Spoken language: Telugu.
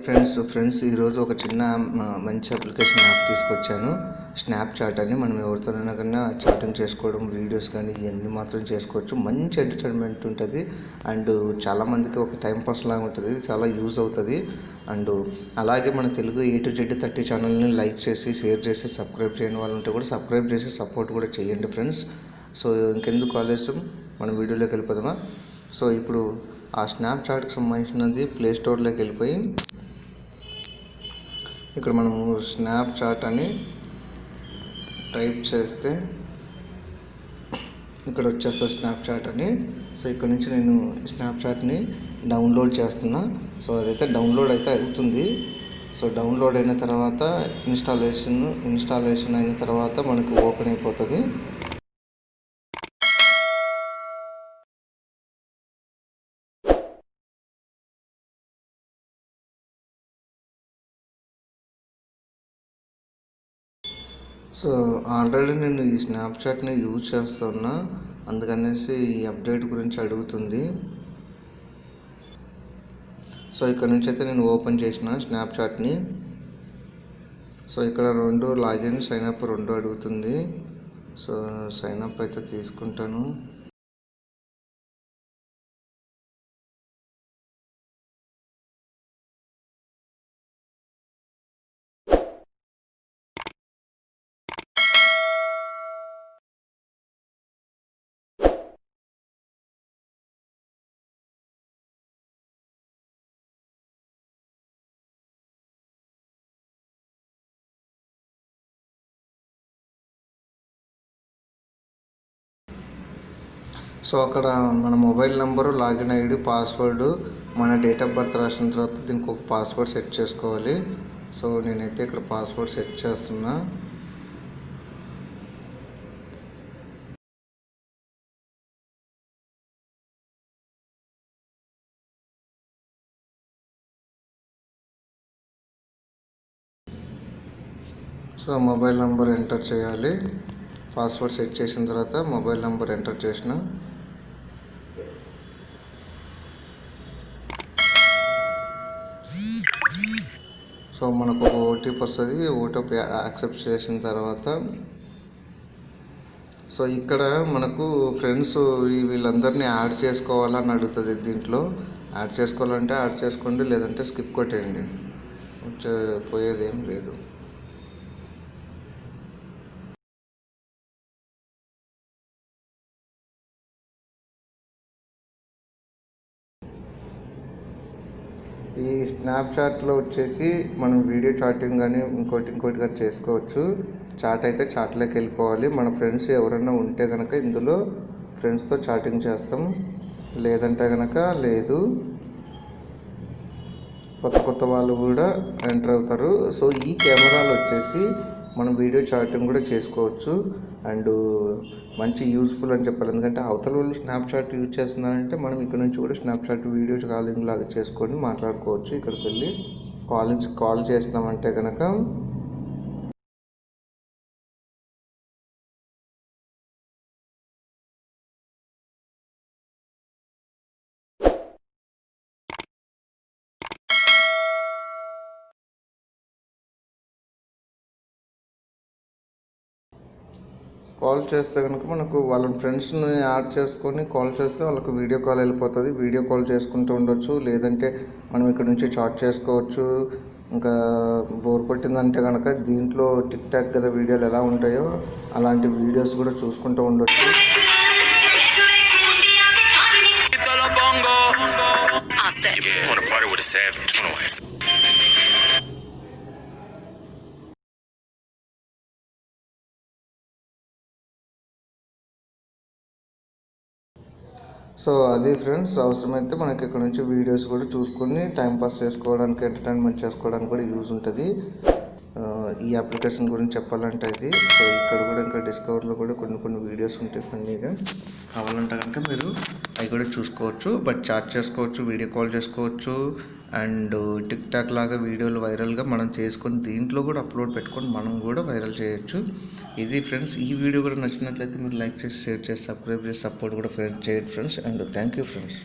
ఫ్రెండ్స్ ఈరోజు ఒక చిన్న మంచి అప్లికేషన్ యాప్ తీసుకొచ్చాను. స్నాప్చాట్ అని. మనం ఎవరితోనైనా కన్నా చాటింగ్ చేసుకోవడం, వీడియోస్ కానీ ఇవన్నీ మాత్రం చేసుకోవచ్చు. మంచి ఎంటర్టైన్మెంట్ ఉంటుంది అండ్ చాలామందికి ఒక టైం పాస్ లాగా ఉంటుంది. చాలా యూజ్ అవుతుంది. అండ్ అలాగే మన తెలుగు A to Z 30 ఛానల్ని లైక్ చేసి, షేర్ చేసి, సబ్స్క్రైబ్ చేయని వాళ్ళు ఉంటే కూడా సబ్స్క్రైబ్ చేసి సపోర్ట్ కూడా చేయండి ఫ్రెండ్స్. సో ఇంకెందుకు ఆలస్యం, మనం వీడియోలోకి వెళ్ళిపోదామా? సో ఇప్పుడు ఆ స్నాప్చాట్కి సంబంధించినది ప్లే స్టోర్లోకి వెళ్ళిపోయి ఇక్కడ మనము స్నాప్చాట్ అని టైప్ చేస్తే ఇక్కడ వచ్చేస్తుంది స్నాప్చాట్ అని. సో ఇక్కడ నుంచి నేను స్నాప్చాట్ని డౌన్లోడ్ చేస్తున్నా. సో అదైతే డౌన్లోడ్ అయితే అవుతుంది. సో డౌన్లోడ్ అయిన తర్వాత ఇన్స్టాలేషన్ అయిన తర్వాత మనకు ఓపెన్ అయిపోతుంది. సో ఆల్రెడీ నేను ఈ స్నాప్చాట్ని యూజ్ చేస్తున్నా, అందుకనేసి ఈ అప్డేట్ గురించి అడుగుతుంది. సో ఇక్కడ నుంచి అయితే నేను ఓపెన్ చేసిన స్నాప్చాట్ని. సో ఇక్కడ 2 లాగిన్, సైన్అప్ 2 అడుగుతుంది. సో సైన్అప్ అయితే తీసుకుంటాను. సో అక్కడ మన mobile number, login ID, password, మన డేట్ ఆఫ్ బర్త్ రాసిన తర్వాత దీనికి ఒక పాస్వర్డ్ సెట్ చేసుకోవాలి. సో నేనైతే ఇక్కడ పాస్వర్డ్ సెట్ చేస్తున్నా. సో మొబైల్ నెంబర్ ఎంటర్ చేయాలి. పాస్వర్డ్ సెట్ చేసిన తర్వాత మొబైల్ నెంబర్ ఎంటర్ చేసిన. సో మనకు ఒక ఓటీపీ వస్తుంది. ఓటీపీ యాక్సెప్ట్ చేసిన తర్వాత సో ఇక్కడ మనకు ఫ్రెండ్స్ వీళ్ళందరినీ యాడ్ చేసుకోవాలని అడుగుతుంది. దీంట్లో యాడ్ చేసుకోవాలంటే యాడ్ చేసుకోండి, లేదంటే స్కిప్ కొట్టేయండి, పోయేది ఏం లేదు. ఈ స్నాప్చాట్లో వచ్చేసి మనం వీడియో చాటింగ్ కానీ ఇంకోటి కానీ చేసుకోవచ్చు. చాట్ అయితే చాట్లోకి వెళ్ళిపోవాలి. మన ఫ్రెండ్స్ ఎవరైనా ఉంటే కనుక ఇందులో ఫ్రెండ్స్తో చాటింగ్ చేస్తాం, లేదంటే కనుక లేదు. కొత్త వాళ్ళు కూడా ఎంటర్ అవుతారు. సో ఈ కెమెరాలు వచ్చేసి మనం వీడియో చాటింగ్ కూడా చేసుకోవచ్చు అండ్ మంచి యూస్ఫుల్ అని చెప్పాలి. ఎందుకంటే అవతల వాళ్ళు స్నాప్చాట్ యూజ్ చేస్తున్నారంటే మనం ఇక్కడ నుంచి కూడా స్నాప్చాట్ వీడియో కాలింగ్ లాగా చేసుకొని మాట్లాడుకోవచ్చు. ఇక్కడికి వెళ్ళి కాల్ చేస్తున్నామంటే కనుక కాల్ చేస్తే కనుక మనకు వాళ్ళ ఫ్రెండ్స్ని యాడ్ చేసుకొని కాల్ చేస్తే వాళ్ళకు వీడియో కాల్ వెళ్ళిపోతుంది. వీడియో కాల్ చేసుకుంటూ ఉండొచ్చు, లేదంటే మనం ఇక్కడ నుంచి చాట్ చేసుకోవచ్చు. ఇంకా బోర్ కొట్టిందంటే కనుక దీంట్లో టిక్ టాక్ కదా వీడియోలు ఎలా ఉంటాయో అలాంటి వీడియోస్ కూడా చూసుకుంటూ ఉండొచ్చు. సో అది ఫ్రెండ్స్, అవసరమైతే మనకి ఇక్కడ నుంచి వీడియోస్ కూడా చూసుకొని టైంపాస్ చేసుకోవడానికి, ఎంటర్టైన్మెంట్ చేసుకోవడానికి కూడా యూజ్ ఉంటుంది. ఈ అప్లికేషన్ గురించి చెప్పాలంటే అది. సో ఇక్కడ కూడా ఇంకా డిస్కవర్లో కూడా కొన్ని వీడియోస్ ఉంటాయి ఫన్నీగా. కావాలంటే కనుక మీరు అవి కూడా చూసుకోవచ్చు. బట్ చాట్ చేసుకోవచ్చు, వీడియో కాల్ చేసుకోవచ్చు అండ్ టిక్ టాక్ లాగా వీడియోలు వైరల్గా మనం చేసుకొని దీంట్లో కూడా అప్లోడ్ పెట్టుకొని మనం కూడా వైరల్ చేయొచ్చు. ఇది ఫ్రెండ్స్, ఈ వీడియో కూడా నచ్చినట్లయితే మీరు లైక్ చేసి, షేర్ చేసి, సబ్స్క్రైబ్ చేసి, సపోర్ట్ కూడా చేయండి friends. And thank you friends.